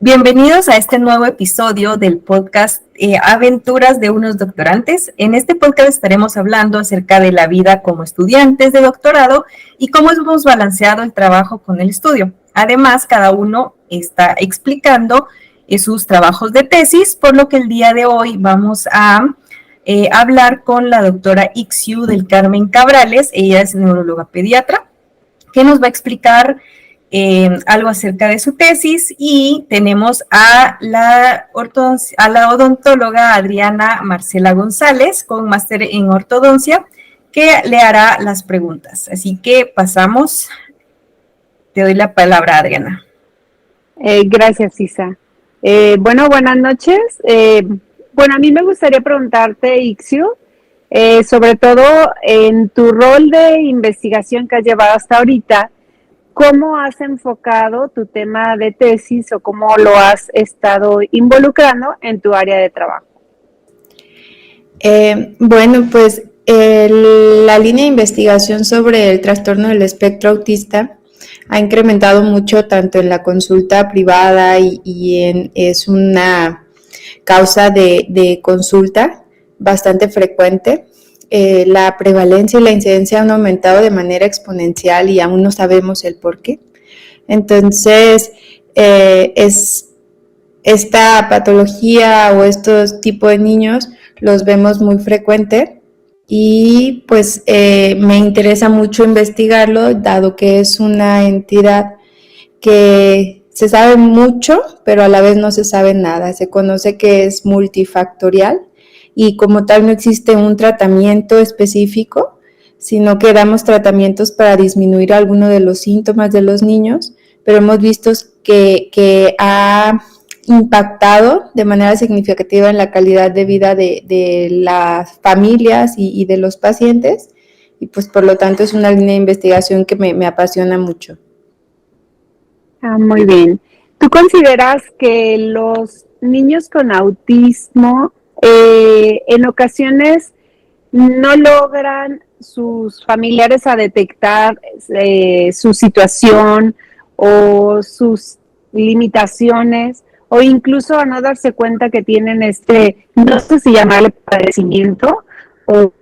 Bienvenidos a este nuevo episodio del podcast Aventuras de unos doctorantes. En este podcast estaremos hablando acerca de la vida como estudiantes de doctorado y cómo hemos balanceado el trabajo con el estudio. Además, cada uno está explicando sus trabajos de tesis, por lo que el día de hoy vamos a hablar con la doctora Ixiu del Carmen Cabrales. Ella es neuróloga pediatra, que nos va a explicar algo acerca de su tesis, y tenemos a la odontóloga Adriana Marcela González con máster en ortodoncia, que le hará las preguntas. Así que pasamos. Te doy la palabra, Adriana. Gracias, Isa. Buenas noches. A mí me gustaría preguntarte, Ixiu, sobre todo en tu rol de investigación que has llevado hasta ahorita, ¿cómo has enfocado tu tema de tesis o cómo lo has estado involucrando en tu área de trabajo? La línea de investigación sobre el trastorno del espectro autista ha incrementado mucho tanto en la consulta privada es una causa de consulta bastante frecuente. La prevalencia y la incidencia han aumentado de manera exponencial y aún no sabemos el por qué. Entonces, esta patología o estos tipos de niños los vemos muy frecuente y pues me interesa mucho investigarlo, dado que es una entidad que se sabe mucho, pero a la vez no se sabe nada. Se conoce que es multifactorial y como tal no existe un tratamiento específico, sino que damos tratamientos para disminuir algunos de los síntomas de los niños, pero hemos visto que ha impactado de manera significativa en la calidad de vida de las familias y de los pacientes, y pues por lo tanto es una línea de investigación que me apasiona mucho. Muy bien. ¿Tú consideras que los niños con autismo en ocasiones no logran sus familiares a detectar su situación o sus limitaciones, o incluso a no darse cuenta que tienen no sé si llamarle padecimiento, o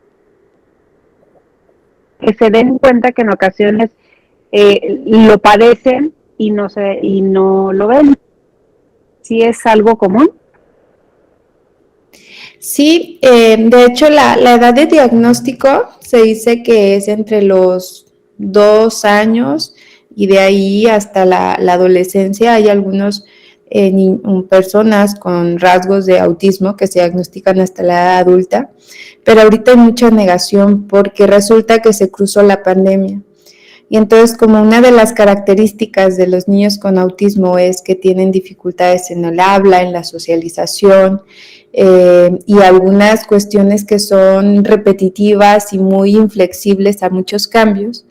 que se den cuenta que en ocasiones lo padecen y no lo ven? ¿Sí es algo común? Sí, de hecho la edad de diagnóstico se dice que es entre los 2 años y de ahí hasta la adolescencia. Hay algunos personas con rasgos de autismo que se diagnostican hasta la edad adulta, pero ahorita hay mucha negación porque resulta que se cruzó la pandemia. Y entonces, como una de las características de los niños con autismo es que tienen dificultades en el habla, en la socialización, y algunas cuestiones que son repetitivas y muy inflexibles a muchos cambios,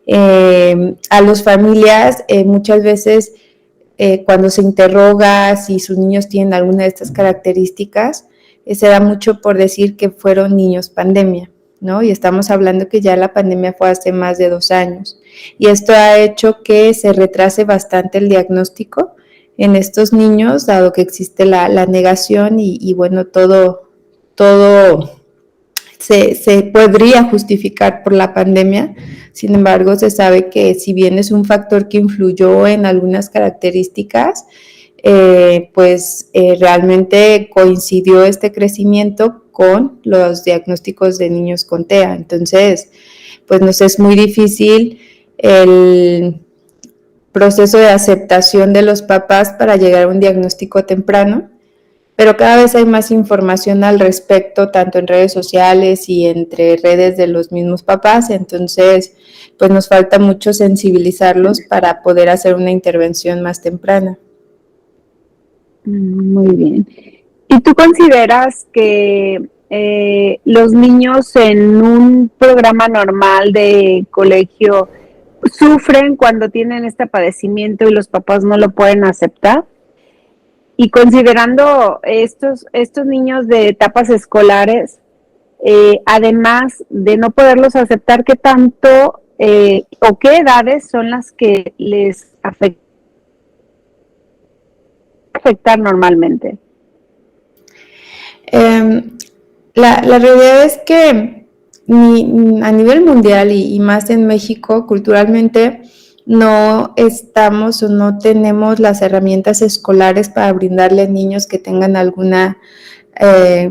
a las familias muchas veces cuando se interroga si sus niños tienen alguna de estas características, se da mucho por decir que fueron niños pandemia, ¿no? Y estamos hablando que ya la pandemia fue hace más de 2 años. Y esto ha hecho que se retrase bastante el diagnóstico en estos niños, dado que existe la negación y bueno, todo se podría justificar por la pandemia. Sin embargo, se sabe que si bien es un factor que influyó en algunas características, realmente coincidió este crecimiento con los diagnósticos de niños con TEA. Entonces, pues nos es muy difícil el proceso de aceptación de los papás para llegar a un diagnóstico temprano, pero cada vez hay más información al respecto, tanto en redes sociales y entre redes de los mismos papás. Entonces, pues nos falta mucho sensibilizarlos para poder hacer una intervención más temprana. Muy bien. ¿Y tú consideras que los niños en un programa normal de colegio sufren cuando tienen este padecimiento y los papás no lo pueden aceptar? Y considerando estos niños de etapas escolares, además de no poderlos aceptar, ¿qué tanto o qué edades son las que les afectar normalmente? La realidad es que a nivel mundial y más en México, culturalmente, no estamos o no tenemos las herramientas escolares para brindarle a niños que tengan alguna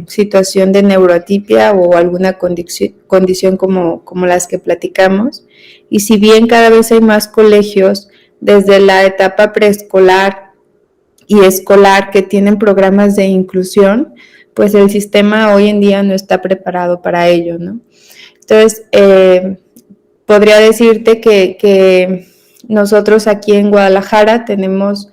situación de neurotipia o alguna condición como las que platicamos. Y si bien cada vez hay más colegios desde la etapa preescolar y escolar que tienen programas de inclusión, pues el sistema hoy en día no está preparado para ello, ¿no? Entonces, podría decirte que nosotros aquí en Guadalajara tenemos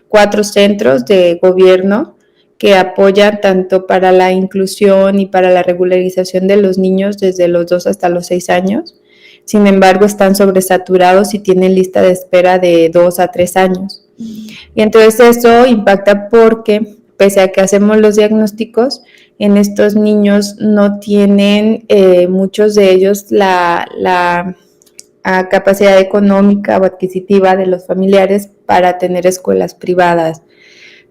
4 centros de gobierno que apoyan tanto para la inclusión y para la regularización de los niños desde los 2 hasta los 6 años. Sin embargo, están sobresaturados y tienen lista de espera de 2 a 3 años. Y entonces eso impacta porque, pese a que hacemos los diagnósticos, en estos niños no tienen muchos de ellos la capacidad económica o adquisitiva de los familiares para tener escuelas privadas.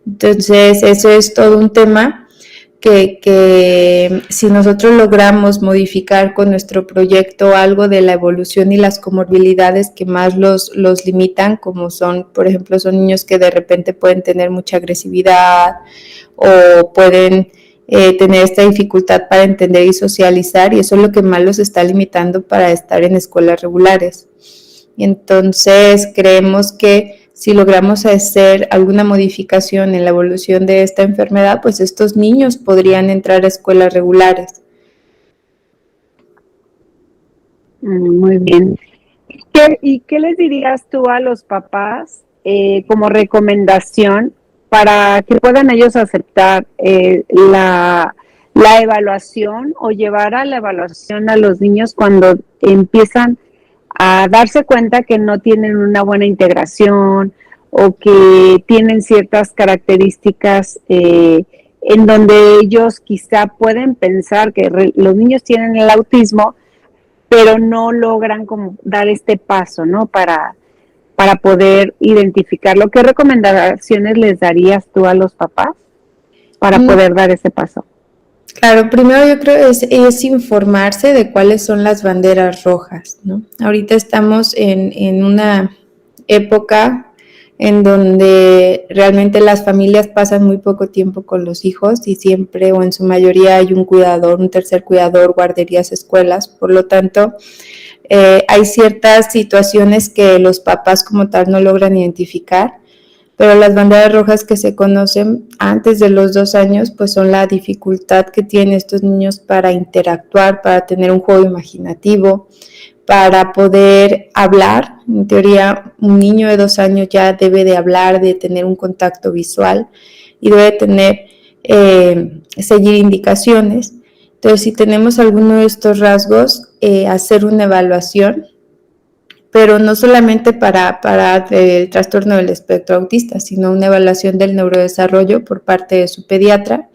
Entonces, eso es todo un tema que si nosotros logramos modificar con nuestro proyecto algo de la evolución y las comorbilidades que más los limitan, como son, por ejemplo, son niños que de repente pueden tener mucha agresividad o pueden tener esta dificultad para entender y socializar, y eso es lo que más los está limitando para estar en escuelas regulares. Y entonces creemos que si logramos hacer alguna modificación en la evolución de esta enfermedad, pues estos niños podrían entrar a escuelas regulares. Muy bien. ¿Y qué les dirías tú a los papás como recomendación para que puedan ellos aceptar la evaluación o llevar a la evaluación a los niños cuando empiezan a darse cuenta que no tienen una buena integración o que tienen ciertas características en donde ellos quizá pueden pensar que los niños tienen el autismo, pero no logran como dar este paso, ¿no? Para poder identificarlo. ¿Qué recomendaciones les darías tú a los papás para poder dar ese paso? Claro, primero yo creo es informarse de cuáles son las banderas rojas, ¿no? Ahorita estamos en una época en donde realmente las familias pasan muy poco tiempo con los hijos y siempre o en su mayoría hay un cuidador, un tercer cuidador, guarderías, escuelas. Por lo tanto, hay ciertas situaciones que los papás como tal no logran identificar, pero las banderas rojas que se conocen antes de los 2 años, pues son la dificultad que tienen estos niños para interactuar, para tener un juego imaginativo, para poder hablar. En teoría, un niño de 2 años ya debe de hablar, de tener un contacto visual y debe tener, seguir indicaciones. Entonces, si tenemos alguno de estos rasgos, hacer una evaluación, pero no solamente para el trastorno del espectro autista, sino una evaluación del neurodesarrollo por parte de su pediatra.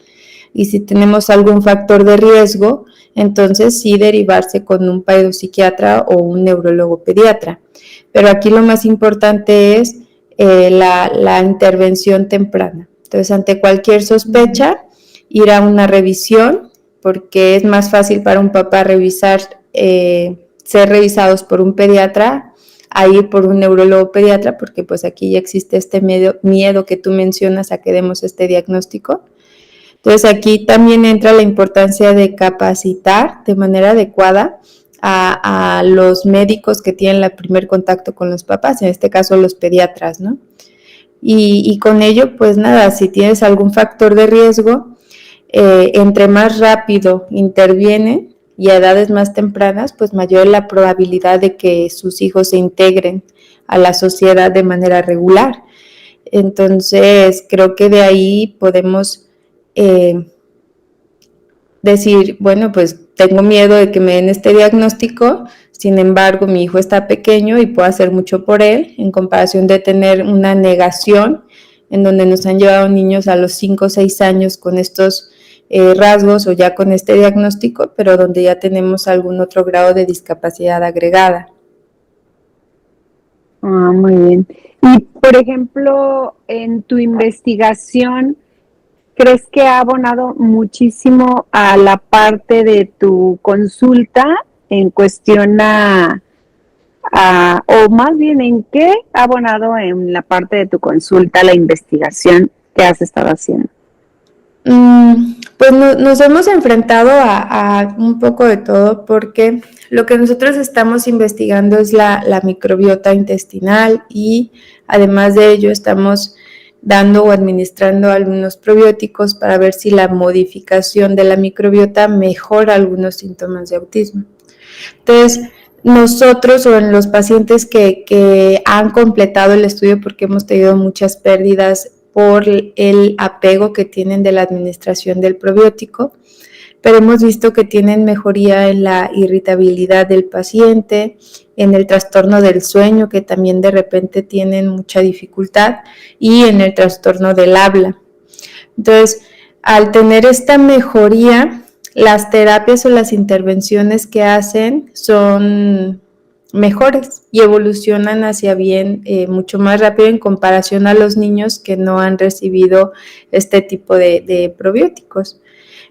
Y si tenemos algún factor de riesgo, entonces sí derivarse con un pedopsiquiatra o un neurólogo pediatra. Pero aquí lo más importante es la intervención temprana. Entonces, ante cualquier sospecha, ir a una revisión, porque es más fácil para un papá revisar, ser revisados por un pediatra a ir por un neurólogo pediatra, porque pues aquí ya existe este miedo que tú mencionas a que demos este diagnóstico. Entonces aquí también entra la importancia de capacitar de manera adecuada a los médicos que tienen el primer contacto con los papás, en este caso los pediatras, ¿no? Y con ello, pues nada, si tienes algún factor de riesgo, entre más rápido intervienen y a edades más tempranas, pues mayor es la probabilidad de que sus hijos se integren a la sociedad de manera regular. Entonces, creo que de ahí podemos decir, bueno, pues tengo miedo de que me den este diagnóstico, sin embargo, mi hijo está pequeño y puedo hacer mucho por él, en comparación de tener una negación en donde nos han llevado niños a los 5 o 6 años con estos rasgos o ya con este diagnóstico, pero donde ya tenemos algún otro grado de discapacidad agregada. Ah, muy bien. Y, por ejemplo, en tu investigación, ¿crees que ha abonado muchísimo a la parte de tu consulta en cuestión o más bien en qué ha abonado en la parte de tu consulta la investigación que has estado haciendo? Pues nos hemos enfrentado a un poco de todo, porque lo que nosotros estamos investigando es la microbiota intestinal, y además de ello estamos dando o administrando algunos probióticos para ver si la modificación de la microbiota mejora algunos síntomas de autismo. Entonces, nosotros o en los pacientes que han completado el estudio, porque hemos tenido muchas pérdidas por el apego que tienen de la administración del probiótico, pero hemos visto que tienen mejoría en la irritabilidad del paciente, en el trastorno del sueño, que también de repente tienen mucha dificultad, y en el trastorno del habla. Entonces, al tener esta mejoría, las terapias o las intervenciones que hacen son mejores y evolucionan hacia bien mucho más rápido en comparación a los niños que no han recibido este tipo de probióticos.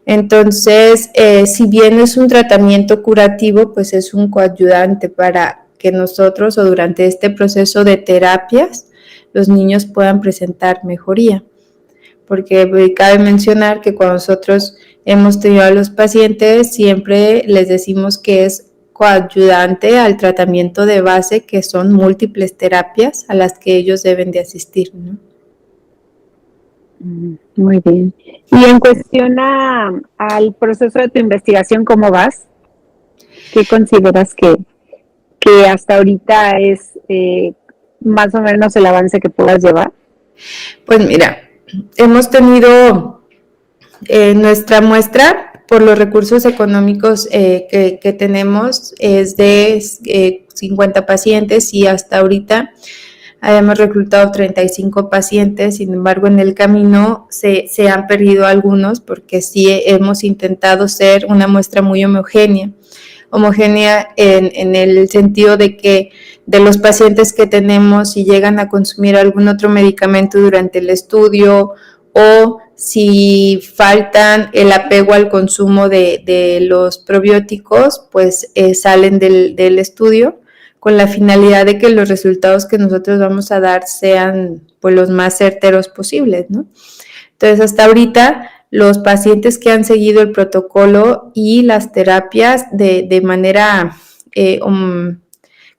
Entonces, si bien es un tratamiento curativo, pues es un coadyuvante para que nosotros o durante este proceso de terapias los niños puedan presentar mejoría. Porque cabe mencionar que cuando nosotros hemos tenido a los pacientes, siempre les decimos que es coadyuvante al tratamiento de base, que son múltiples terapias a las que ellos deben de asistir, ¿no? Muy bien. Y en cuestión al proceso de tu investigación, ¿cómo vas? ¿Qué consideras que hasta ahorita es más o menos el avance que puedas llevar? Pues mira, hemos tenido nuestra muestra, por los recursos económicos que tenemos, es de 50 pacientes, y hasta ahorita hemos reclutado 35 pacientes. Sin embargo, en el camino se han perdido algunos, porque sí hemos intentado ser una muestra muy homogénea en el sentido de que de los pacientes que tenemos, si llegan a consumir algún otro medicamento durante el estudio, o si faltan el apego al consumo de los probióticos, pues salen del estudio, con la finalidad de que los resultados que nosotros vamos a dar sean pues los más certeros posibles, ¿no? Entonces, hasta ahorita, los pacientes que han seguido el protocolo y las terapias de manera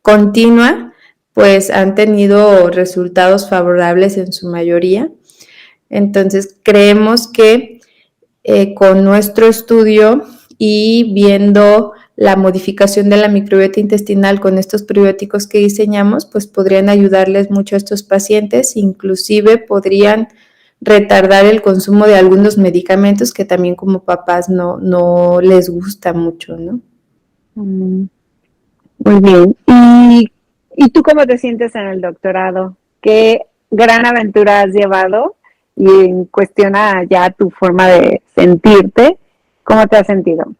continua, pues han tenido resultados favorables en su mayoría. Entonces, creemos que con nuestro estudio y viendo la modificación de la microbiota intestinal con estos probióticos que diseñamos, pues podrían ayudarles mucho a estos pacientes, inclusive podrían retardar el consumo de algunos medicamentos que también como papás no les gusta mucho, ¿no? Muy bien. ¿Y tú cómo te sientes en el doctorado? ¿Qué gran aventura has llevado? Y en cuestión a ya tu forma de sentirte, ¿cómo te has sentido?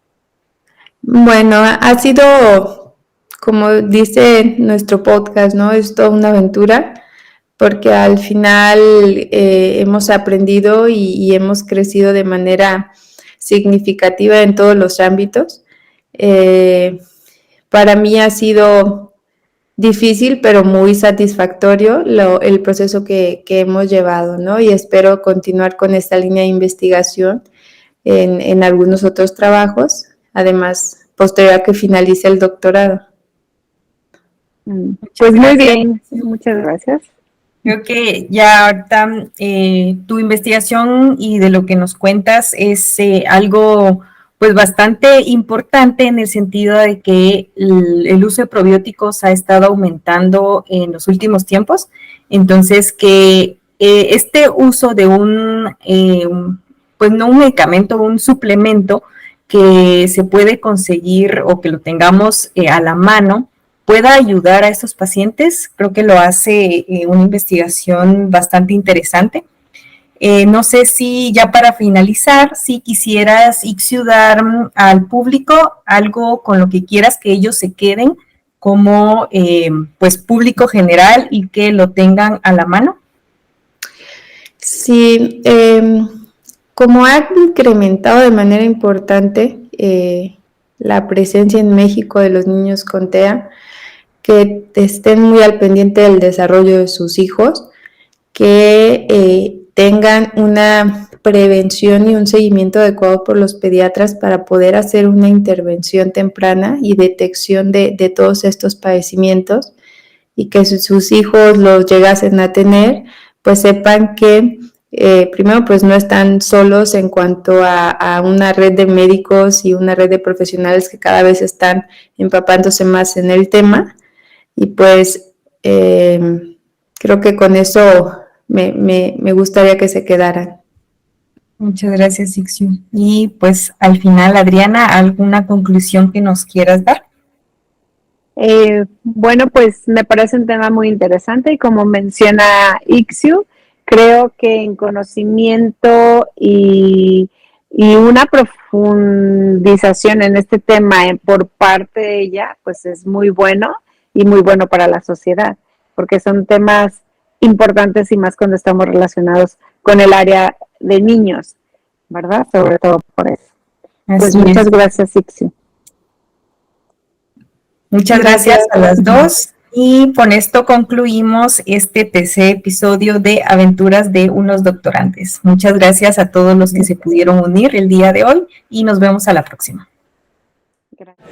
Bueno, ha sido, como dice nuestro podcast, ¿no? Es toda una aventura, porque al final hemos aprendido y hemos crecido de manera significativa en todos los ámbitos. Para mí ha sido difícil, pero muy satisfactorio el proceso que hemos llevado, ¿no? Y espero continuar con esta línea de investigación en algunos otros trabajos, además, posterior a que finalice el doctorado. Pues muy bien, muchas gracias. Creo que ya ahorita tu investigación y de lo que nos cuentas es algo pues bastante importante, en el sentido de que el uso de probióticos ha estado aumentando en los últimos tiempos. Entonces, que este uso de pues no un medicamento, un suplemento que se puede conseguir o que lo tengamos a la mano, pueda ayudar a estos pacientes. Creo que lo hace una investigación bastante interesante. No sé si ya para finalizar, si quisieras, Ixiu, dar al público algo con lo que quieras que ellos se queden como pues público general y que lo tengan a la mano. Sí, como ha incrementado de manera importante la presencia en México de los niños con TEA, que estén muy al pendiente del desarrollo de sus hijos, que tengan una prevención y un seguimiento adecuado por los pediatras para poder hacer una intervención temprana y detección de todos estos padecimientos, y que si sus hijos los llegasen a tener, pues sepan que primero pues no están solos en cuanto a una red de médicos y una red de profesionales que cada vez están empapándose más en el tema, y pues creo que con eso me gustaría que se quedaran. Muchas gracias, Ixiu. Y pues al final, Adriana, ¿alguna conclusión que nos quieras dar? Bueno, pues me parece un tema muy interesante y como menciona Ixiu, creo que en conocimiento y una profundización en este tema por parte de ella, pues es muy bueno y muy bueno para la sociedad, porque son temas importantes y más cuando estamos relacionados con el área de niños, ¿verdad? Sobre todo por eso. Pues muchas gracias, Ixiu. Muchas gracias a las dos. Y con esto concluimos este tercer episodio de Aventuras de unos doctorantes. Muchas gracias a todos los que se pudieron unir el día de hoy y nos vemos a la próxima. Gracias.